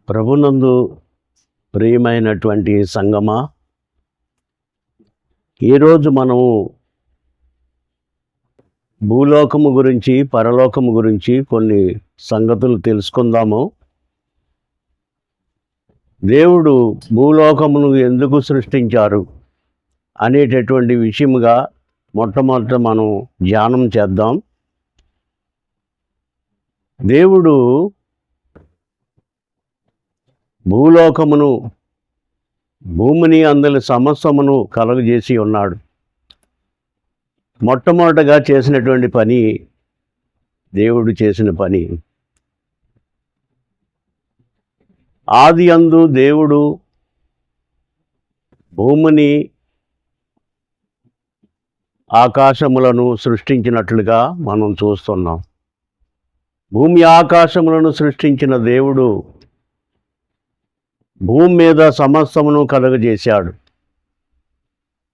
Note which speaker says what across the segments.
Speaker 1: ప్రభునందు ప్రియమైనటువంటి సంగమా, ఈరోజు మనము భూలోకము గురించి పరలోకము గురించి కొన్ని సంగతులు తెలుసుకుందాము. దేవుడు భూలోకమును ఎందుకు సృష్టించారు అనేటటువంటి విషయముగా మొట్టమొదట మనం ధ్యానం చేద్దాం. దేవుడు భూలోకమును, భూమిని, అందరి సమస్తమును కలుగజేసి ఉన్నాడు. మొట్టమొదటగా చేసినటువంటి పని, దేవుడు చేసిన పని, ఆది యందు దేవుడు భూమిని, ఆకాశములను సృష్టించినట్లుగా మనం చూస్తున్నాం. భూమి ఆకాశములను సృష్టించిన దేవుడు భూమి మీద సమస్తమును కలుగజేశాడు.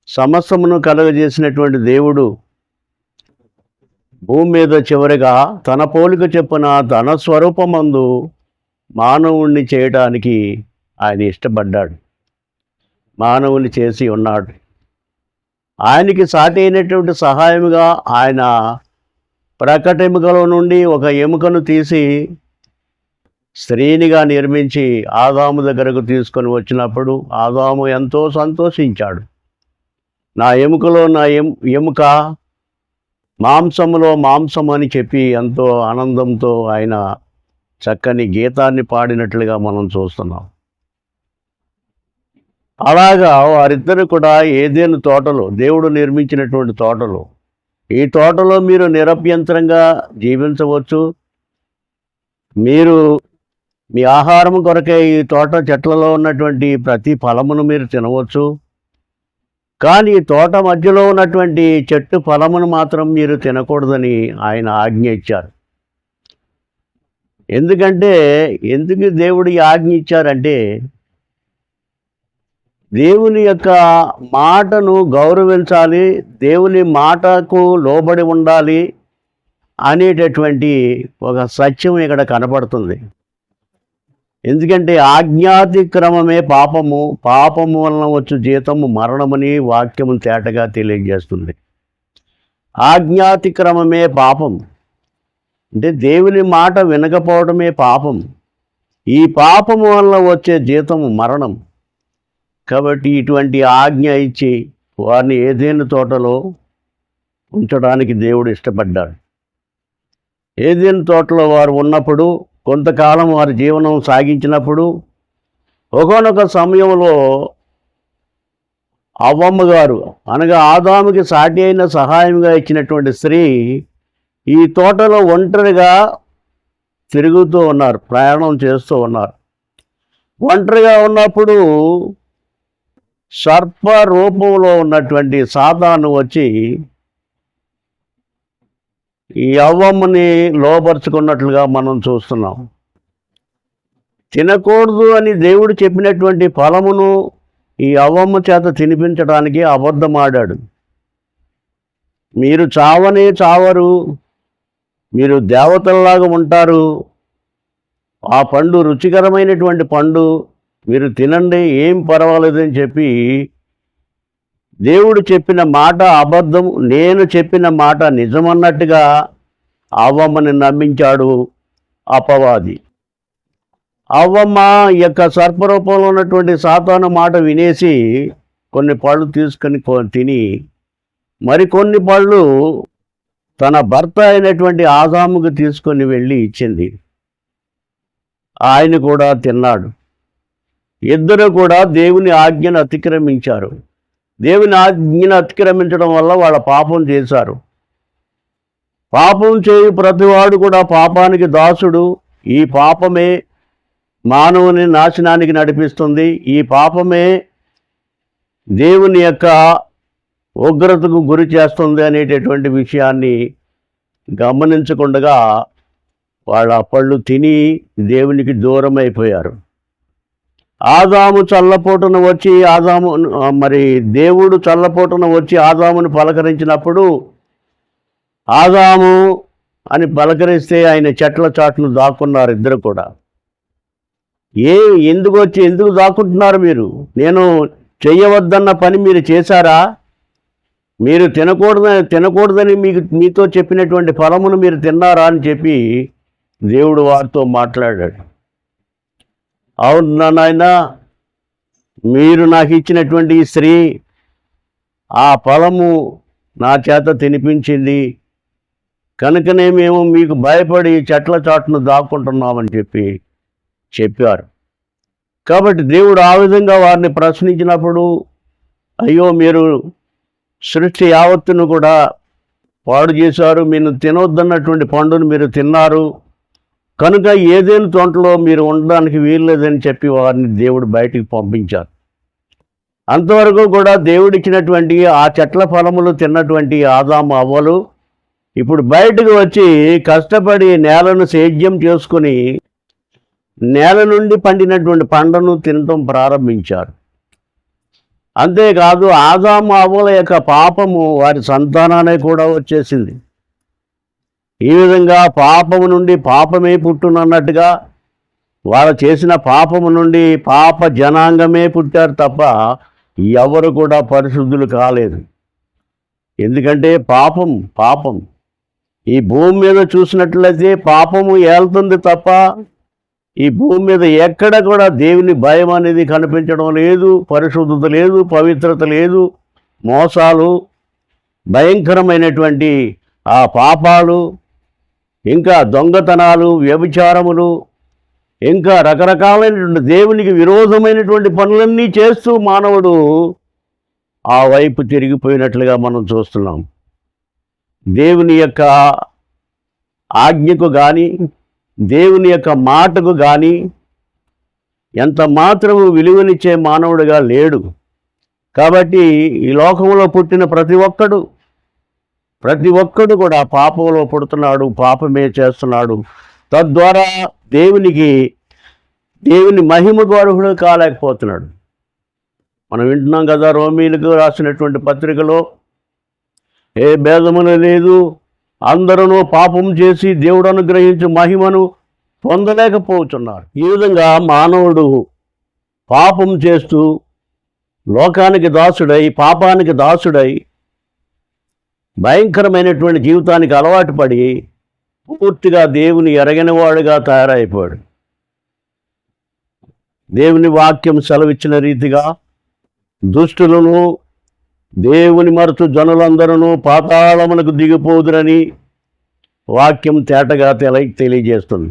Speaker 1: సమస్తమును కలుగజేసినటువంటి దేవుడు భూమి మీద చివరిగా తన పోలిక చొప్పున తన స్వరూపమందు మానవుణ్ణి చేయడానికి ఆయన ఇష్టపడ్డాడు. మానవుని చేసి ఉన్నాడు. ఆయనకి సాటి అయినటువంటి సహాయముగా ఆయన ప్రకటెముకలో నుండి ఒక ఎముకను తీసి స్త్రీనిగా నిర్మించి ఆదాము దగ్గరకు తీసుకొని వచ్చినప్పుడు ఆదాము ఎంతో సంతోషించాడు. నా ఎముకలో నా ఎముక, మాంసములో మాంసం అని చెప్పి ఎంతో ఆనందంతో ఆయన చక్కని గీతాన్ని పాడినట్లుగా మనం చూస్తున్నాం. అలాగా వారిద్దరు కూడా ఏదైనా తోటలో, దేవుడు నిర్మించినటువంటి తోటలో, ఈ తోటలో మీరు నిరభ్యంతరంగా జీవించవచ్చు. మీరు మీ ఆహారం కొరకే ఈ తోట చెట్లలో ఉన్నటువంటి ప్రతి ఫలమును మీరు తినవచ్చు. కానీ తోట మధ్యలో ఉన్నటువంటి చెట్టు ఫలమును మాత్రం మీరు తినకూడదని ఆయన ఆజ్ఞ ఇచ్చారు. ఎందుకు దేవుడు ఈ ఆజ్ఞ ఇచ్చారంటే, దేవుని యొక్క మాటను గౌరవించాలి, దేవుని మాటకు లోబడి ఉండాలి అనేటటువంటి ఒక సత్యం ఇక్కడ కనపడుతుంది. ఎందుకంటే ఆజ్ఞాతిక్రమమే పాపము, పాపము వలన వచ్చు జీతము మరణమని వాక్యము తేటగా తెలియజేస్తుంది. ఆజ్ఞాతిక్రమమే పాపం అంటే దేవుని మాట వినకపోవడమే పాపం. ఈ పాపము వలన వచ్చే జీతము మరణం. కాబట్టి ఇటువంటి ఆజ్ఞ ఇచ్చి వారిని ఏదైనా తోటలో ఉంచడానికి దేవుడు ఇష్టపడ్డాడు. ఏదైనా తోటలో వారు ఉన్నప్పుడు, కొంతకాలం వారి జీవనం సాగించినప్పుడు, ఒకానొక సమయంలో అవ్వమ్మ గారు, అనగా ఆదాముకి సాటి అయిన సహాయంగా ఇచ్చినటువంటి స్త్రీ ఈ తోటలో ఒంటరిగా తిరుగుతూ ఉన్నారు, ప్రయాణం చేస్తూ ఉన్నారు. ఒంటరిగా ఉన్నప్పుడు సర్ప రూపంలో ఉన్నటువంటి సాతాను వచ్చి ఈ అవ్వమ్మని లోపరుచుకున్నట్లుగా మనం చూస్తున్నాం. తినకూడదు అని దేవుడు చెప్పినటువంటి ఫలమును ఈ అవ్వమ్మ చేత తినిపించడానికి అబద్ధమాడాడు. మీరు చావనే చావరు, మీరు దేవతల్లాగా ఉంటారు, ఆ పండు రుచికరమైనటువంటి పండు, మీరు తినండి, ఏం పర్వాలేదని చెప్పి దేవుడు చెప్పిన మాట అబద్ధం, నేను చెప్పిన మాట నిజమన్నట్టుగా అవ్వమ్మని నమ్మించాడు అపవాది. అవ్వమ్మ యొక్క సర్పరూపంలో ఉన్నటువంటి సాతాను మాట వినేసి కొన్ని పళ్ళు తీసుకొని తిని, మరికొన్ని పళ్ళు తన భర్త అయినటువంటి ఆదాముకు తీసుకొని వెళ్ళి ఇచ్చింది. ఆయన కూడా తిన్నాడు. ఇద్దరు కూడా దేవుని ఆజ్ఞను అతిక్రమించారు. దేవుని ఆజ్ఞను అతిక్రమించడం వల్ల వాళ్ళ పాపం చేశారు. పాపం చేయు ప్రతివాడు కూడా పాపానికి దాసుడు. ఈ పాపమే మానవుని నాశనానికి నడిపిస్తుంది. ఈ పాపమే దేవుని యొక్క ఉగ్రతకు గురి చేస్తుంది అనేటటువంటి విషయాన్ని గమనించకుండా వాళ్ళ పళ్ళు తిని దేవునికి దూరం అయిపోయారు. ఆదాము చల్లపోటును వచ్చి దేవుడు చల్లపోటున వచ్చి ఆదామును పలకరించినప్పుడు ఆదాము అని పలకరిస్తే ఆయన చెట్ల చాటును దాక్కున్నారు ఇద్దరు కూడా. ఎందుకు దాక్కుంటున్నారు మీరు? నేను చెయ్యవద్దన్న పని మీరు చేశారా? మీరు తినకూడదని మీతో చెప్పినటువంటి ఫలమును మీరు తిన్నారా అని చెప్పి దేవుడు వారితో మాట్లాడాడు. అవును నాయనా, మీరు నాకు ఇచ్చినటువంటి ఈ స్త్రీ ఆ ఫలము నా చేత తినిపించింది కనుకనే మేము మీకు భయపడి చెట్ల చాటును దాక్కుంటున్నామని చెప్పారు. కాబట్టి దేవుడు ఆ విధంగా వారిని ప్రశ్నించినప్పుడు, అయ్యో మీరు సృష్టి యావత్తును కూడా పాడు చేశారు, మీరు తినొద్దన్నటువంటి పండును మీరు తిన్నారు కనుక ఏదైనా తోటలో మీరు ఉండడానికి వీల్లేదని చెప్పి వారిని దేవుడు బయటికి పంపించారు. అంతవరకు కూడా దేవుడిచ్చినటువంటి ఆ చెట్ల ఫలములు తిన్నటువంటి ఆదాము అవ్వలు ఇప్పుడు బయటకు వచ్చి కష్టపడి నేలను సేద్యం చేసుకుని నేల నుండి పండినటువంటి పంటను తినటం ప్రారంభించారు. అంతేకాదు ఆదాము అవ్వల యొక్క పాపము వారి సంతానానికి కూడా వచ్చేసింది. ఈ విధంగా పాపము నుండి పాపమే పుట్టునన్నట్టుగా వాళ్ళు చేసిన పాపము నుండి పాప జనాంగమే పుట్టారు తప్ప ఎవరు కూడా పరిశుద్ధులు కాలేదు. ఎందుకంటే పాపం ఈ భూమి మీద చూసినట్లయితే పాపము ఏళ్తుంది తప్ప ఈ భూమి మీద ఎక్కడ కూడా దేవుని భయం అనేది కనిపించడం లేదు, పరిశుద్ధత లేదు, పవిత్రత లేదు. మోసాలు, భయంకరమైనటువంటి ఆ పాపాలు, ఇంకా దొంగతనాలు, వ్యభిచారములు, ఇంకా రకరకాలైనటువంటి దేవునికి విరోధమైనటువంటి పనులన్నీ చేస్తూ మానవుడు ఆ వైపు తిరిగిపోయినట్లుగా మనం చూస్తున్నాం. దేవుని యొక్క ఆజ్ఞకు కానీ దేవుని యొక్క మాటకు కానీ ఎంత మాత్రము విలువనిచ్చే మానవుడిగా లేడు. కాబట్టి ఈ లోకంలో పుట్టిన ప్రతి ఒక్కడు కూడా పాపంలో పుడుతున్నాడు, పాపమే చేస్తున్నాడు. తద్వారా దేవుని మహిమకు అర్హుడు కాలేకపోతున్నాడు. మనం వింటున్నాం కదా, రోమీలకు రాసినటువంటి పత్రికలో ఏ భేదములు లేదు, అందరూ పాపం చేసి దేవుడు అనుగ్రహించు మహిమను పొందలేకపోతున్నారు. ఈ విధంగా మానవుడు పాపం చేస్తూ లోకానికి దాసుడై, పాపానికి దాసుడై, భయంకరమైనటువంటి జీవితానికి అలవాటు పడి పూర్తిగా దేవుని ఎరగనివాడుగా తయారైపోయాడు. దేవుని వాక్యం సెలవిచ్చిన రీతిగా దుష్టులను దేవుని మరచు జనులందరూ పాతాళమునకు దిగిపోదురని వాక్యం తేటగా తెలియజేస్తుంది.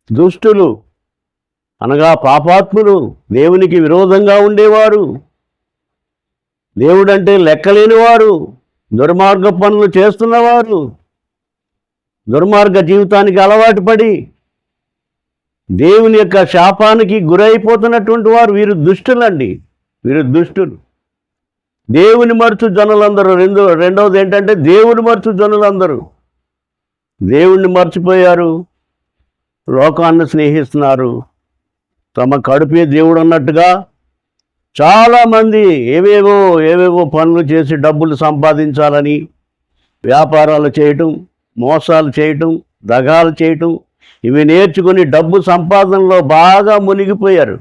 Speaker 1: దుష్టులు అనగా పాపాత్ములు, దేవునికి విరోధంగా ఉండేవారు, దేవుడంటే లెక్కలేనివారు, దుర్మార్గ పనులు చేస్తున్నవారు, దుర్మార్గ జీవితానికి అలవాటు పడి దేవుని యొక్క శాపానికి గురైపోతున్నటువంటి వారు వీరు దుష్టులండి. వీరు దుష్టులు. దేవుని మరచు జనులందరూ రెండవది ఏంటంటే దేవుని మరచు జనులందరూ దేవుణ్ణి మర్చిపోయారు, లోకాన్ని స్నేహిస్తున్నారు. తమ కడుపే దేవుడు అన్నట్టుగా చాలామంది ఏవేవో పనులు చేసి డబ్బులు సంపాదించాలని వ్యాపారాలు చేయటం, మోసాలు చేయటం, దగాలు చేయటం, ఇవి నేర్చుకుని డబ్బు సంపాదనలో బాగా మునిగిపోయారు.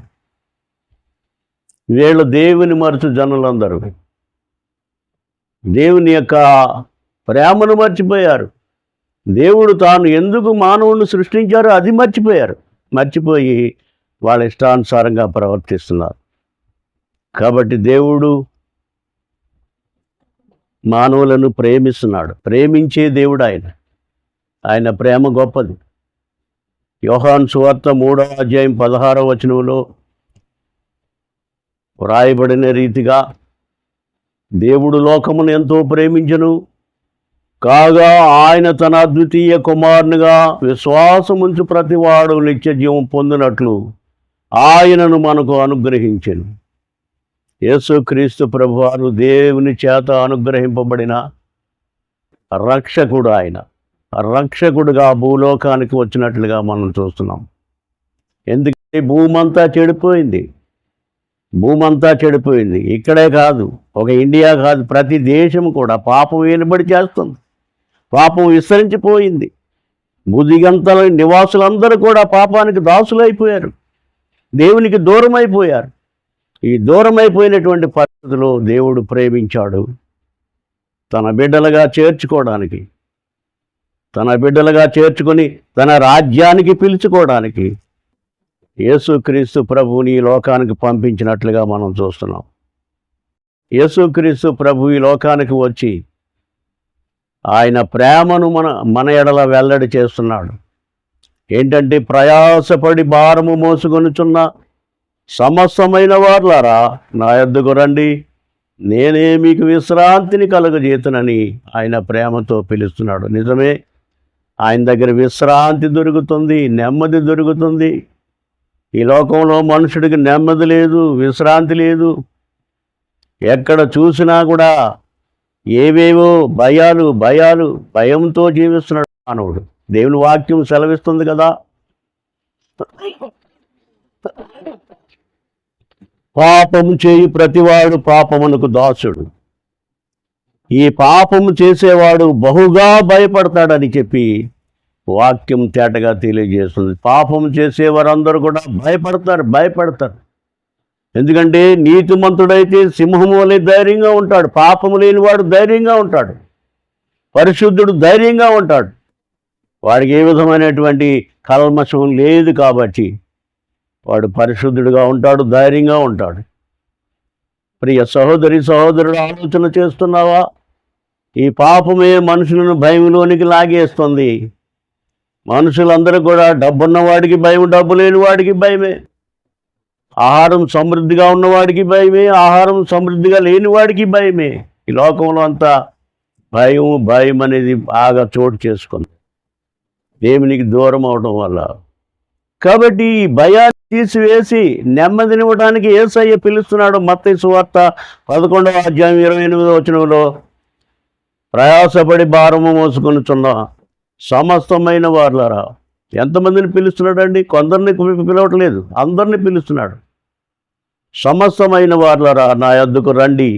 Speaker 1: వీళ్ళు దేవుని మరచు జనులందరూ దేవుని యొక్క ప్రేమను మర్చిపోయారు. దేవుడు తాను ఎందుకు మానవుని సృష్టించారో అది మర్చిపోయి వాళ్ళ ఇష్టానుసారంగా ప్రవర్తిస్తున్నారు. కాబట్టి దేవుడు మానవులను ప్రేమిస్తున్నాడు. ప్రేమించే దేవుడు ఆయన ప్రేమ గొప్పది. యోహాను సువార్త 3వ అధ్యాయం 16వ వచనంలో వ్రాయబడిన రీతిగా దేవుడు లోకమును ఎంతో ప్రేమించెను, కాగా ఆయన తన అద్వితీయ కుమారునిగా విశ్వాసముంచు ప్రతివాడు నిత్య జీవం పొందినట్లు ఆయనను మనకు అనుగ్రహించెను. యేసుక్రీస్తు ప్రభువారు దేవుని చేత అనుగ్రహింపబడిన రక్షకుడు. ఆయన రక్షకుడుగా భూలోకానికి వచ్చినట్లుగా మనం చూస్తున్నాం. ఎందుకంటే భూమంతా చెడిపోయింది. ఇక్కడే కాదు, ఒక ఇండియా కాదు, ప్రతి దేశం కూడా పాపం వెలుబడి చేస్తుంది. పాపం విస్తరించిపోయింది. భూదిగంతల నివాసులందరూ కూడా పాపానికి దాసులైపోయారు. దేవునికి దూరం అయిపోయారు. ఈ దూరం అయిపోయినటువంటి పరిస్థితిలో దేవుడు ప్రేమించాడు తన బిడ్డలుగా చేర్చుకోవడానికి, తన బిడ్డలుగా చేర్చుకొని తన రాజ్యానికి పిలుచుకోవడానికి యేసుక్రీస్తు ప్రభువుని ఈ లోకానికి పంపించినట్లుగా మనం చూస్తున్నాం. యేసుక్రీస్తు ప్రభు ఈ లోకానికి వచ్చి ఆయన ప్రేమను మన ఎడల వెల్లడి చేస్తున్నాడు. ఏంటంటే, ప్రయాసపడి భారము మోసుకొనుచున్న సమస్తమైన వార్లారా నా యొద్దకు రండి, నేనే మీకు విశ్రాంతిని కలుగజేతునని ఆయన ప్రేమతో పిలుస్తున్నాడు. నిజమే, ఆయన దగ్గర విశ్రాంతి దొరుకుతుంది, నెమ్మది దొరుకుతుంది. ఈ లోకంలో మనుషుడికి నెమ్మది లేదు, విశ్రాంతి లేదు. ఎక్కడ చూసినా కూడా ఏవేవో భయంతో జీవిస్తున్నాడు మానవుడు. దేవుని వాక్యం సెలవిస్తుంది కదా, పాపము చేయి ప్రతివాడు పాపమునకు దాసుడు. ఈ పాపము చేసేవాడు బహుగా భయపడతాడని చెప్పి వాక్యం తేటగా తెలియజేస్తుంది. పాపం చేసేవారందరూ కూడా భయపడతారు. ఎందుకంటే నీతిమంతుడైతే సింహము వలె ధైర్యంగా ఉంటాడు, పాపము లేనివాడు ధైర్యంగా ఉంటాడు, పరిశుద్ధుడు ధైర్యంగా ఉంటాడు. వాడికి ఏ విధమైనటువంటి కల్మషం లేదు కాబట్టి వాడు పరిశుద్ధుడిగా ఉంటాడు, ధైర్యంగా ఉంటాడు. ప్రియ సహోదరుడు ఆలోచన చేస్తున్నావా? ఈ పాపమే మనుషులను భయంలోనికి లాగేస్తుంది. మనుషులందరూ కూడా డబ్బున్నవాడికి భయం, డబ్బు లేని వాడికి భయమే. ఆహారం సమృద్ధిగా ఉన్నవాడికి భయమే, ఆహారం సమృద్ధిగా లేని వాడికి భయమే. ఈ లోకంలో అంతా భయం అనేది బాగా చోటు చేసుకుంది దేవునికి దూరం అవడం వల్ల. కాబట్టి ఈ భయాన్ని తీసివేసి నెమ్మదినివ్వడానికి యేసయ్య పిలుస్తున్నాడు. మత్తయి సువార్త 11వ అధ్యాయం 28వ వచనంలో, ప్రయాసపడి భారము మోసుకొనుచున్న సమస్తమైన వార్లారా. ఎంతమందిని పిలుస్తున్నాడండి? కొందరిని పిలవట్లేదు, అందరినీ పిలుస్తున్నాడు. సమస్తమైన వార్లారా నా యొద్దకు రండి,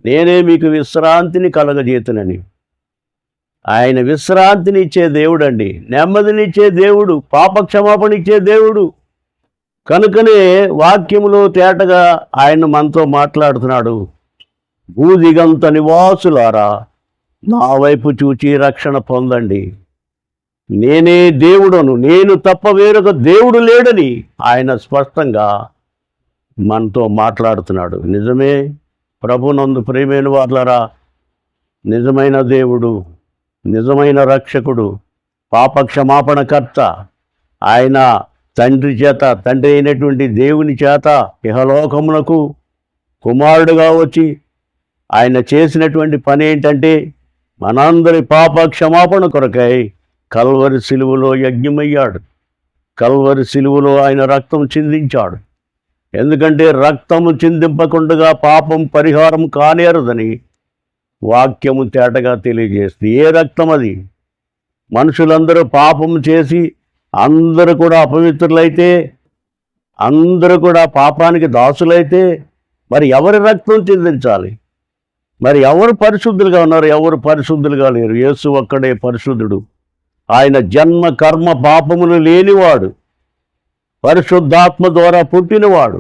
Speaker 1: నేనే మీకు విశ్రాంతిని కలగజేతునని. ఆయన విశ్రాంతిని ఇచ్చే దేవుడు అండి, నెమ్మదినిచ్చే దేవుడు, పాపక్షమాపణ ఇచ్చే దేవుడు. కనుకనే వాక్యములో తేటగా ఆయన మనతో మాట్లాడుతున్నాడు. భూదిగంత నివాసులారా నా వైపు చూచి రక్షణ పొందండి, నేనే దేవుడను, నేను తప్ప వేరొక దేవుడు లేడని ఆయన స్పష్టంగా మనతో మాట్లాడుతున్నాడు. నిజమే, ప్రభునందు ప్రియమైన వార్లారా, నిజమైన దేవుడు, నిజమైన రక్షకుడు, పాపక్షమాపణకర్త ఆయన తండ్రి అయినటువంటి దేవుని చేత ఇహలోకమునకు కుమారుడుగా వచ్చి ఆయన చేసినటువంటి పని ఏంటంటే, మనందరి పాప క్షమాపణ కొరకై కల్వరి సిలువలో యజ్ఞమయ్యాడు. కల్వరి సిలువలో ఆయన రక్తం చిందించాడు. ఎందుకంటే రక్తము చిందింపకుండా పాపం పరిహారం కానేరదని వాక్యము తేటగా తెలియజేస్తుంది. ఏ రక్తం అది? మనుషులందరూ పాపం చేసి అందరూ కూడా అపవిత్రులైతే, అందరూ కూడా పాపానికి దాసులైతే మరి ఎవరి రక్తం చిందించాలి? మరి ఎవరు పరిశుద్ధులుగా ఉన్నారు? ఎవరు పరిశుద్ధులుగా లేరు. యేసు ఒక్కడే పరిశుద్ధుడు. ఆయన జన్మ కర్మ పాపములు లేనివాడు, పరిశుద్ధాత్మ ద్వారా పుట్టినవాడు.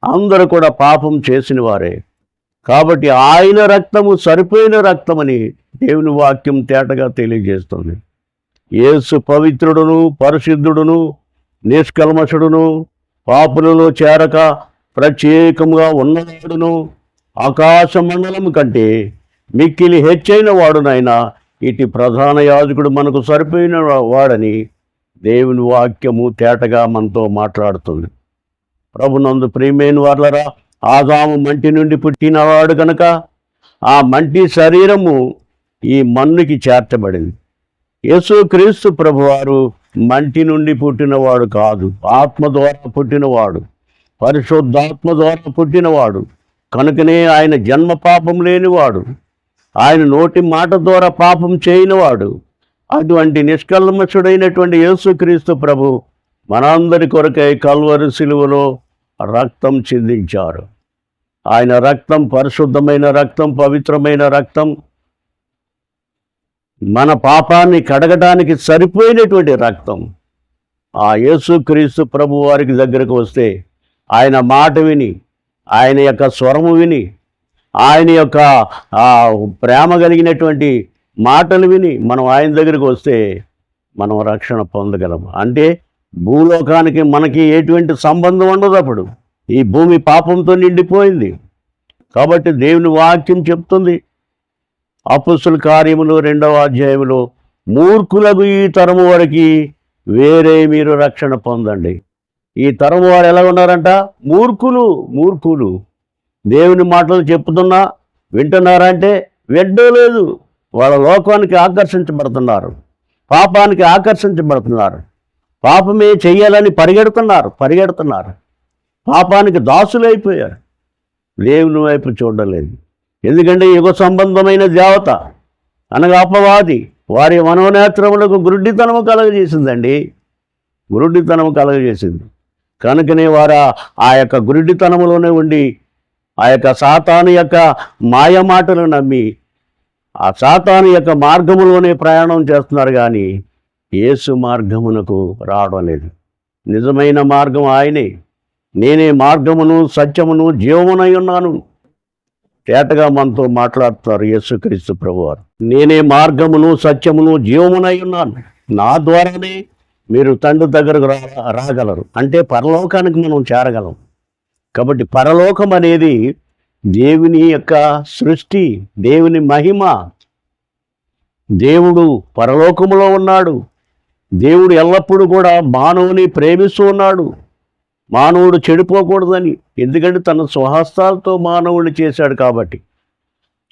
Speaker 1: అందరూ కూడా పాపం చేసిన వారే. కాబట్టి ఆయన రక్తము సరిపోయిన రక్తమని దేవుని వాక్యం తేటగా తెలియజేస్తుంది. యేసు పవిత్రుడును, పరిశుద్ధుడును, నిష్కల్మషుడును, పాపులలో చేరక ప్రత్యేకంగా ఉన్నవాడును, ఆకాశ మండలం కంటే మిక్కిలి హెచ్చైన వాడునైనా ఇటు ప్రధాన యాజకుడు మనకు సరిపోయిన వాడని దేవుని వాక్యము తేటగా మనతో మాట్లాడుతుంది. ప్రభునందు ప్రియమైన వార్లరా, ఆదాము మంటి నుండి పుట్టినవాడు కనుక ఆ మంటి శరీరము ఈ మన్నుకి చేర్చబడింది. యేసుక్రీస్తు ప్రభువారు మంటి నుండి పుట్టినవాడు కాదు, ఆత్మ ద్వారా పుట్టినవాడు, పరిశుద్ధాత్మ ద్వారా పుట్టినవాడు. కనుకనే ఆయన జన్మ పాపం లేనివాడు, ఆయన నోటి మాట ద్వారా పాపం చేయనివాడు. అటువంటి నిష్కల్మషుడైనటువంటి యేసుక్రీస్తు ప్రభు మనందరి కొరకై కల్వరి సిలువలో రక్తం చిందించారు. ఆయన రక్తం పరిశుద్ధమైన రక్తం, పవిత్రమైన రక్తం, మన పాపాన్ని కడగటానికి సరిపోయినటువంటి రక్తం. ఆ యేసుక్రీస్తు ప్రభు వారికి దగ్గరకు వస్తే ఆయన మాట విని, ఆయన యొక్క స్వరము విని, ఆయన యొక్క ఆ ప్రేమ కలిగినటువంటి మాటలు విని మనం ఆయన దగ్గరికి వస్తే మనం రక్షణ పొందగలము. అంటే భూలోకానికి మనకి ఎటువంటి సంబంధం ఉండదు. అప్పుడు ఈ భూమి పాపంతో నిండిపోయింది. కాబట్టి దేవుని వాక్యం చెప్తుంది అపొస్తలుల కార్యములు 2వ అధ్యాయంలో, మూర్ఖులకు ఈ తరము వరకు వేరే మీరు రక్షణ పొందండి. ఈ తరము వారు ఎలా ఉన్నారంట? మూర్ఖులు. దేవుని మాటలు చెప్తున్నా వింటున్నారంటే వింటలేదు. వాళ్ళ లోకానికి ఆకర్షించబడుతున్నారు, పాపానికి ఆకర్షించబడుతున్నారు, పాపమే చెయ్యాలని పరిగెడుతున్నారు, పాపానికి దాసులైపోయారు. దేవుని వైపు చూడలేదు. ఎందుకంటే యుగ సంబంధమైన దేవత అనగా అపవాది వారి మనోనేత్రములకు గురుడితనము కలగజేసింది. కనుకనే వారు ఆ యొక్క గురుడితనములోనే ఉండి ఆ యొక్క సాతాను యొక్క మాయ మాటలు నమ్మి ఆ సాతాను యొక్క మార్గములోనే ప్రయాణం చేస్తున్నారు, కానీ యేసు మార్గమునకు రావడం లేదు. నిజమైన మార్గం ఆయనే. నేనే మార్గమును సత్యమును జీవమునై ఉన్నాను. తేటగా మనతో మాట్లాడుతున్నారు యేసుక్రీస్తు ప్రభువారు. నేనే మార్గమును సత్యమును జీవమునై ఉన్నాను. నా ద్వారానే మీరు తండ్రి దగ్గరకు రాగలరు. అంటే పరలోకానికి మనం చేరగలం. కాబట్టి పరలోకం అనేది దేవుని యొక్క సృష్టి, దేవుని మహిమ. దేవుడు పరలోకములో ఉన్నాడు. దేవుడు ఎల్లప్పుడూ కూడా మానవుని ప్రేమిస్తూ ఉన్నాడు. మానవుడు చెడిపోకూడదని. ఎందుకంటే తన స్వహస్తాలతో మానవుడిని చేశాడు కాబట్టి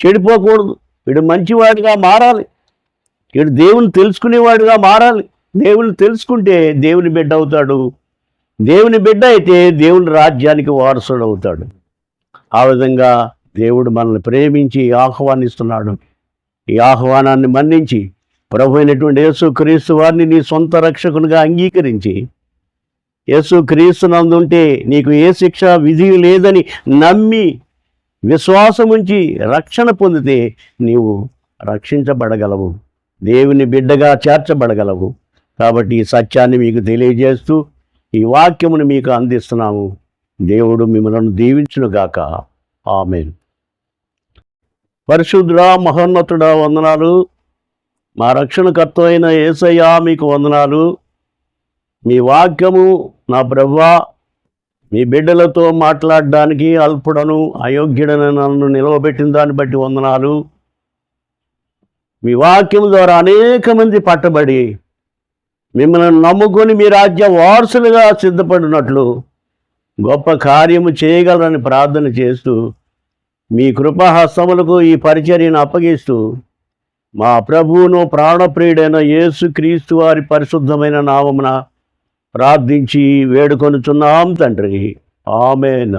Speaker 1: చెడిపోకూడదు. వీడు మంచివాడిగా మారాలి. వీడు దేవుని తెలుసుకునేవాడిగా మారాలి. దేవుని తెలుసుకుంటే దేవుని బిడ్డ అవుతాడు. దేవుని బిడ్డ అయితే దేవుని రాజ్యానికి వారసుడు అవుతాడు. ఆ విధంగా దేవుడు మనల్ని ప్రేమించి ఆహ్వానిస్తున్నాడు. ఈ ఆహ్వానాన్ని మన్నించి ప్రభు అయినటువంటి యేసుక్రీస్తు వారిని నీ సొంత రక్షకునిగా అంగీకరించి, యేసుక్రీస్తు నందుంటే నీకు ఏ శిక్ష విధి లేదని నమ్మి విశ్వాసముంచి రక్షణ పొందితే నీవు రక్షించబడగలవు, దేవుని బిడ్డగా చేర్చబడగలవు. కాబట్టి ఈ సత్యాన్ని మీకు తెలియజేస్తూ ఈ వాక్యమును మీకు అందిస్తున్నాము. దేవుడు మిమ్మల్ని దీవించునుగాక. ఆమేన్. పరిశుద్ధుడా, మహోన్నతుడా, వందనాలు. మా రక్షణకర్త అయిన యేసయ్యా మీకు వందనాలు. మీ వాక్యము నా ప్రభువా మీ బిడ్డలతో మాట్లాడడానికి అల్పుడను అయోగ్యుడను నన్ను నిలవబెట్టిన దాన్ని బట్టి వందనాలు. మీ వాక్యం ద్వారా అనేక మంది పట్టబడి మిమ్మల్ని నమ్ముకొని మీ రాజ్య వారసులుగా సిద్ధపడినట్లు గొప్ప కార్యము చేయగలరని ప్రార్థన చేస్తూ మీ కృపాహస్తములకు ఈ పరిచర్యను అప్పగిస్తూ మా ప్రభువును ప్రాణప్రియుడైన యేసుక్రీస్తు వారి పరిశుద్ధమైన నామమున ప్రార్థించి వేడుకొనుచున్నాం తండ్రి. ఆమేన్.